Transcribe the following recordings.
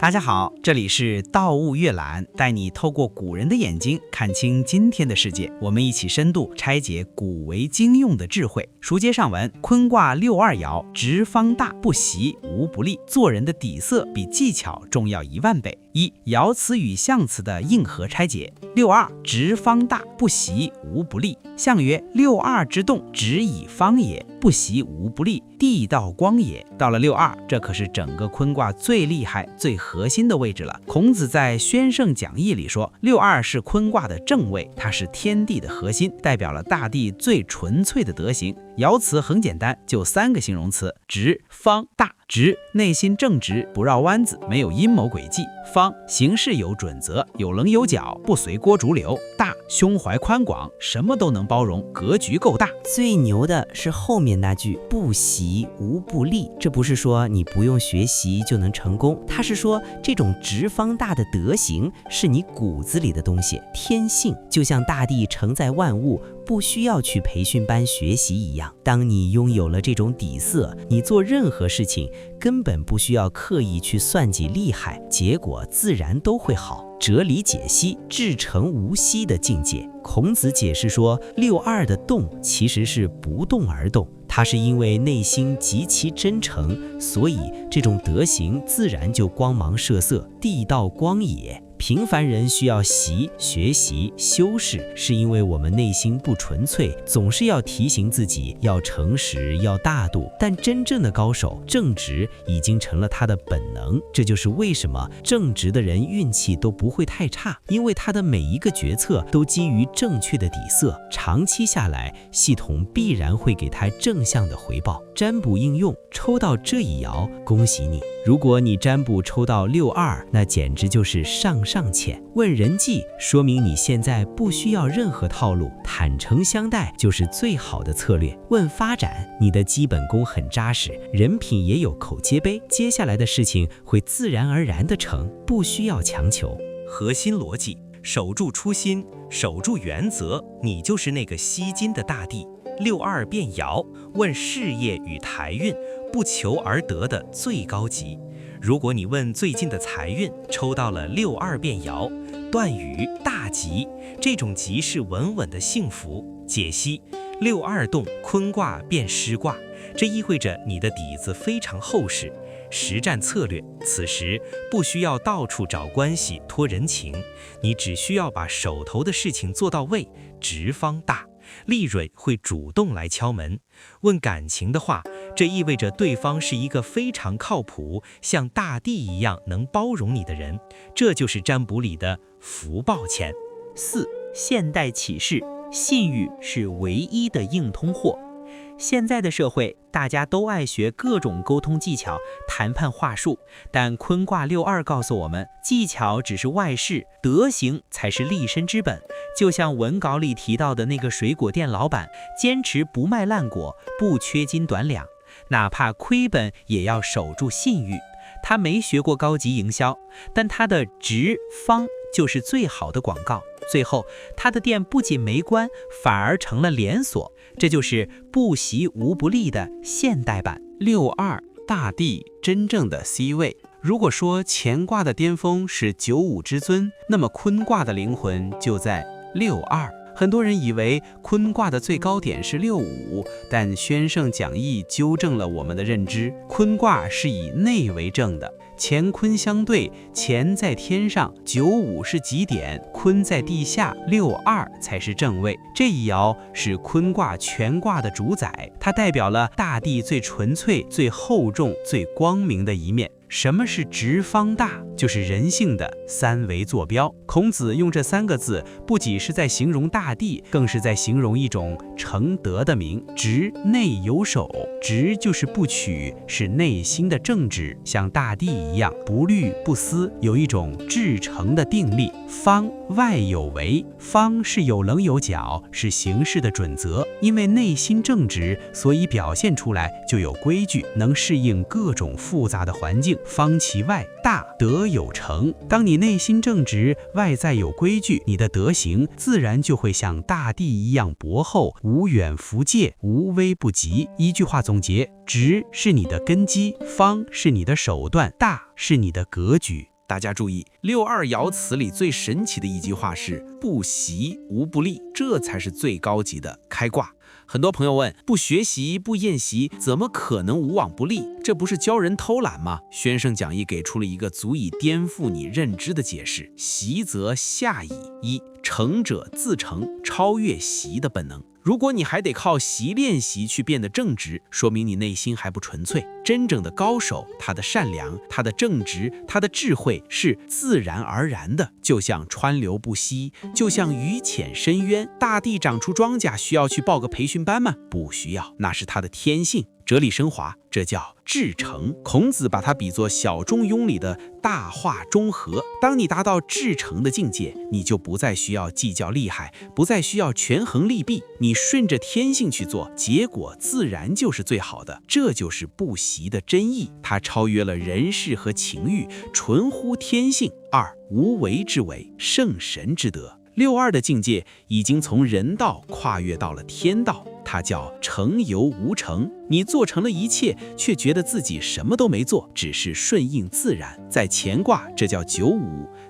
大家好，这里是盗物阅览，带你透过古人的眼睛看清今天的世界。我们一起深度拆解古为今用的智慧。书接上文，坤卦六二爻，直方大，不习无不利。做人的底色比技巧重要10000倍。爻辞与象辞的应和拆解。六二，直方大，不习无不利。象曰：六二之动，直以方也，不习无不利，地道光也。到了六二，这可是整个坤卦最厉害、最核心的位置了。孔子在《宣圣讲义》里说，六二是坤卦的正位，它是天地的核心，代表了大地最纯粹的德行。爻辞很简单，就3个形容词：直、方、大。直，内心正直，不绕弯子，没有阴谋诡计；方，行事有准则，有棱有角，不随波逐流；大，胸怀宽广，什么都能包容，格局够大。最牛的是后面那句不习无不利，这不是说你不用学习就能成功，它是说这种直方大的德行是你骨子里的东西，天性，就像大地承载万物，不需要去培训班学习一样。当你拥有了这种底色，你做任何事情根本不需要刻意去算计厉害，结果自然都会好。哲理解析，至诚无息的境界。孔子解释说，六二的动其实是不动而动，它是因为内心极其真诚，所以这种德行自然就光芒射色，地道光也。平凡人需要学习、修饰，是因为我们内心不纯粹，总是要提醒自己要诚实、要大度。但真正的高手，正直已经成了他的本能。这就是为什么正直的人运气都不会太差，因为他的每一个决策都基于正确的底色，长期下来，系统必然会给他正向的回报。占卜应用，抽到这一爻，恭喜你！如果你占卜抽到六二，那简直就是上签。问人际，说明你现在不需要任何套路，坦诚相待就是最好的策略。问发展，你的基本功很扎实，人品也有口皆碑，接下来的事情会自然而然的成，不需要强求。核心逻辑，守住初心，守住原则，你就是那个吸金的大地。六二变爻，问事业与财运，不求而得的最高级。如果你问最近的财运，抽到了六二变爻，断语大吉，这种吉是稳稳的幸福。解析：六二动，坤卦变师卦，这意味着你的底子非常厚实。实战策略，此时不需要到处找关系托人情，你只需要把手头的事情做到位，直方大。利蕊会主动来敲门。问感情的话，这意味着对方是一个非常靠谱，像大地一样能包容你的人，这就是占卜里的福报钱。4. 现代启示，信誉是唯一的硬通货。现在的社会，大家都爱学各种沟通技巧、谈判话术，但坤卦六二告诉我们，技巧只是外事，德行才是立身之本。就像文稿里提到的那个水果店老板，坚持不卖烂果，不缺斤短两，哪怕亏本也要守住信誉。他没学过高级营销，但他的直方就是最好的广告。最后，他的店不仅没关，反而成了连锁，这就是不习无不利的现代版。六二，大地真正的 C 位。如果说乾卦的巅峰是95之尊，那么坤卦的灵魂就在六二。很多人以为坤卦的最高点是65，但宣圣讲义纠正了我们的认知，坤卦是以内为正的。乾坤相对，乾在天上，95是极点，坤在地下，62才是正位。这一爻是坤卦全卦的主宰，它代表了大地最纯粹、最厚重、最光明的一面。什么是直方大？就是人性的3维坐标。孔子用这3个字，不仅是在形容大地，更是在形容一种承德的名。直，内有守，直就是不取，是内心的正直，像大地一样不虑不思，有一种至诚的定力。方，外有为，方是有棱有角，是行事的准则。因为内心正直，所以表现出来就有规矩，能适应各种复杂的环境。方其外，大，德有成。当你内心正直，外在有规矩，你的德行自然就会像大地一样博厚，无远弗届，无微不及。一句话总结：直是你的根基，方是你的手段，大是你的格局。大家注意，六二爻辞里最神奇的一句话是不习无不利，这才是最高级的开卦。很多朋友问，不学习不宴席，怎么可能无往不利？这不是教人偷懒吗？宣圣讲义给出了一个足以颠覆你认知的解释：习则下矣。一，成者自成，超越习的本能。如果你还得靠习练习去变得正直，说明你内心还不纯粹。真正的高手，他的善良，他的正直，他的智慧是自然而然的，就像川流不息，就像鱼潜深渊。大地长出庄稼需要去报个培训班吗？不需要，那是他的天性。哲理升华，这叫至诚。孔子把它比作小中庸里的大化中和。当你达到至诚的境界，你就不再需要计较利害，不再需要权衡利弊，你顺着天性去做，结果自然就是最好的。这就是不习的真意，它超越了人事和情欲，纯乎天性。二，无为之为，圣神之德。六二的境界已经从人道跨越到了天道，它叫成由无成。你做成了一切，却觉得自己什么都没做，只是顺应自然。在乾卦这叫95，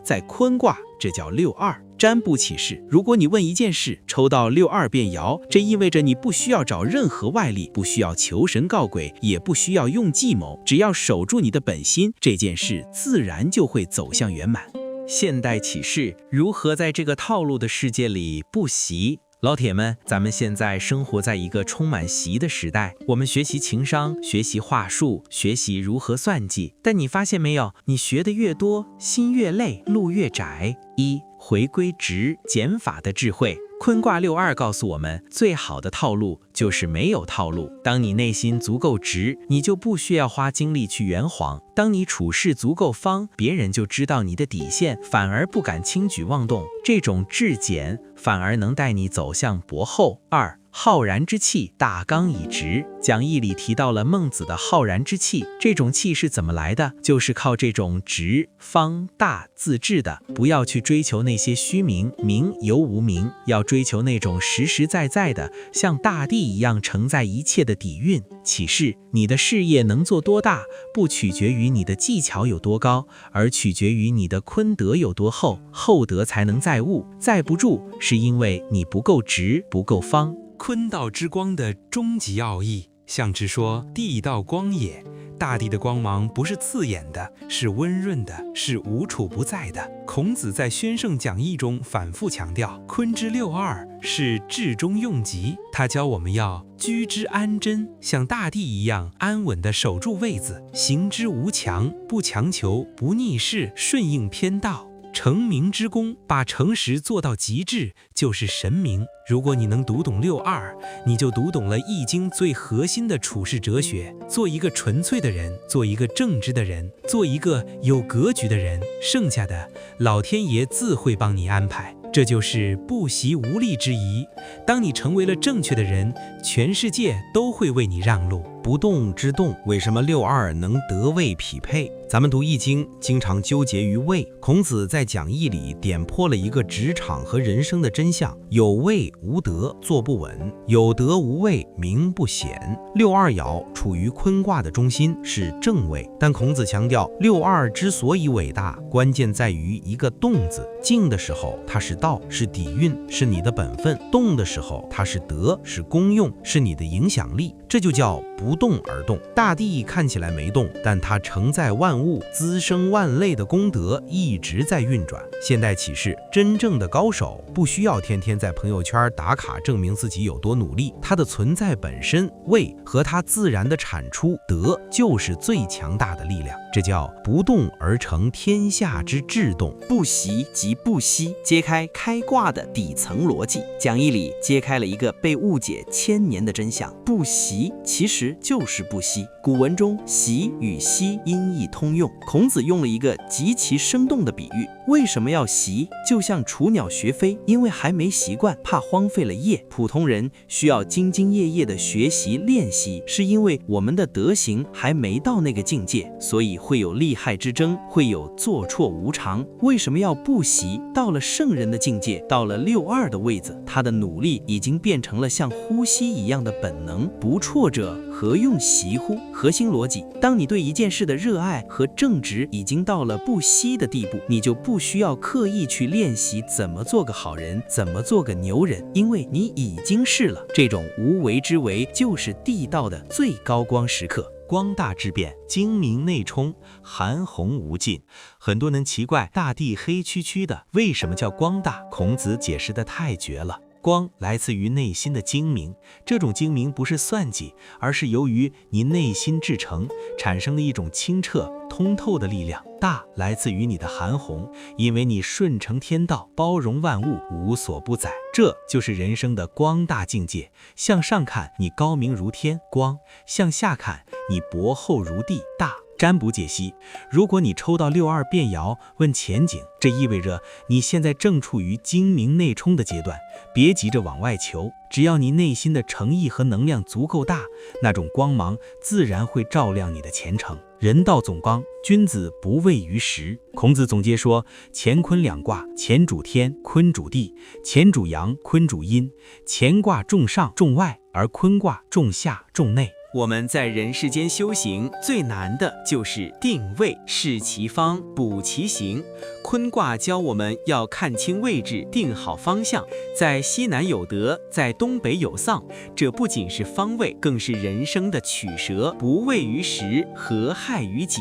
在坤卦这叫62。占卜启示，如果你问一件事，抽到62变爻，这意味着你不需要找任何外力，不需要求神告鬼，也不需要用计谋，只要守住你的本心，这件事自然就会走向圆满。现代启示，如何在这个套路的世界里不习？老铁们，咱们现在生活在一个充满习的时代，我们学习情商，学习话术，学习如何算计。但你发现没有，你学的越多，心越累，路越窄。一，回归直减法的智慧。坤卦62告诉我们，最好的套路就是没有套路。当你内心足够直，你就不需要花精力去圆谎；当你处事足够方，别人就知道你的底线，反而不敢轻举妄动。这种质简反而能带你走向博厚。二，浩然之气，大纲以直。讲义里提到了孟子的浩然之气，这种气是怎么来的？就是靠这种直、方、大自制的。不要去追求那些虚名，名犹无名，要追求那种实实在在的，像大地一样承载一切的底蕴。启示，你的事业能做多大，不取决于你的技巧有多高，而取决于你的坤德有多厚。厚德才能载物，载不住，是因为你不够直，不够方。坤道之光的终极奥义，象之说地道光也。大地的光芒不是刺眼的，是温润的，是无处不在的。孔子在宣圣讲义中反复强调，坤之62是至中用极，他教我们要居之安贞，像大地一样安稳地守住位子，行之无强，不强求，不逆势，顺应偏道。成名之功，把诚实做到极致，就是神明。如果你能读懂62，你就读懂了易经最核心的处世哲学。做一个纯粹的人，做一个正直的人，做一个有格局的人，剩下的老天爷自会帮你安排。这就是不习无力之宜。当你成为了正确的人，全世界都会为你让路。不动之动，为什么62能得位匹配？咱们读易经经常纠结于位，孔子在讲义里点破了一个职场和人生的真相：有位无德，坐不稳；有德无位，名不显。62爻处于坤卦的中心，是正位，但孔子强调，62之所以伟大，关键在于一个动字。静的时候它是道，是底蕴，是你的本分；动的时候它是德，是功用，是你的影响力。这就叫不动而动。大地看起来没动，但它承载万物，滋生万类的功德一直在运转。现代启示，真正的高手不需要天天在朋友圈打卡证明自己有多努力，他的存在本身位和他自然的产出德就是最强大的力量。这叫不动而成天下之至动。不习即不息，揭开开卦的底层逻辑。讲义里揭开了一个被误解千年的真相：不习其实就是不息。古文中习与息音译通用，孔子用了一个极其生动的比喻。为什么要习？就像雏鸟学飞，因为还没习惯，怕荒废了业。普通人需要兢兢业业的学习练习，是因为我们的德行还没到那个境界，所以会有利害之争，会有做错无常。为什么要不习？到了圣人的境界，到了62的位子，他的努力已经变成了像呼吸一样的本能，不挫折和何用习乎？核心逻辑，当你对一件事的热爱和正直已经到了不惜的地步，你就不需要刻意去练习怎么做个好人，怎么做个牛人，因为你已经是了。这种无为之为，就是地道的最高光时刻。光大之变，精明内充，含洪无尽。很多人奇怪大地黑黢黢的，为什么叫光大？孔子解释的太绝了。光来自于内心的精明，这种精明不是算计，而是由于你内心至诚产生的一种清澈通透的力量。大来自于你的含洪，因为你顺承天道，包容万物，无所不载。这就是人生的光大境界。向上看，你高明如天，光；向下看，你薄厚如地，大。占卜解析，如果你抽到62变爻问前景，这意味着你现在正处于精明内充的阶段，别急着往外求，只要你内心的诚意和能量足够大，那种光芒自然会照亮你的前程。人道总纲，君子不畏于时。孔子总结说，乾坤两卦，乾主天，坤主地；乾主阳，坤主阴。乾卦重上重外，而坤卦重下重内。我们在人世间修行，最难的就是定位，视其方，补其形。坤卦教我们要看清位置，定好方向，在西南有得，在东北有丧。这不仅是方位，更是人生的取舍，不畏于时，何害于己。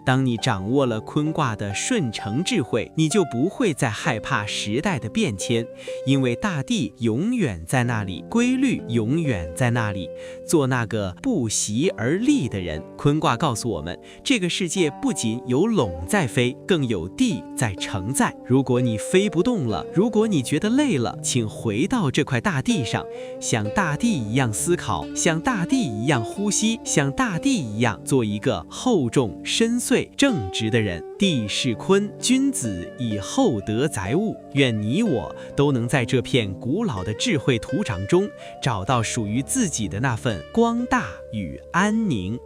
当你掌握了坤卦的顺承智慧，你就不会再害怕时代的变迁，因为大地永远在那里，规律永远在那里。做那个不习而立的人。坤卦告诉我们，这个世界不仅有龙在飞，更有地在承载。如果你飞不动了，如果你觉得累了，请回到这块大地上，像大地一样思考，像大地一样呼吸，像大地一样做一个厚重深邃正直的人。地是坤，君子以厚德载物。愿你我都能在这片古老的智慧土壤中，找到属于自己的那份光大与安宁。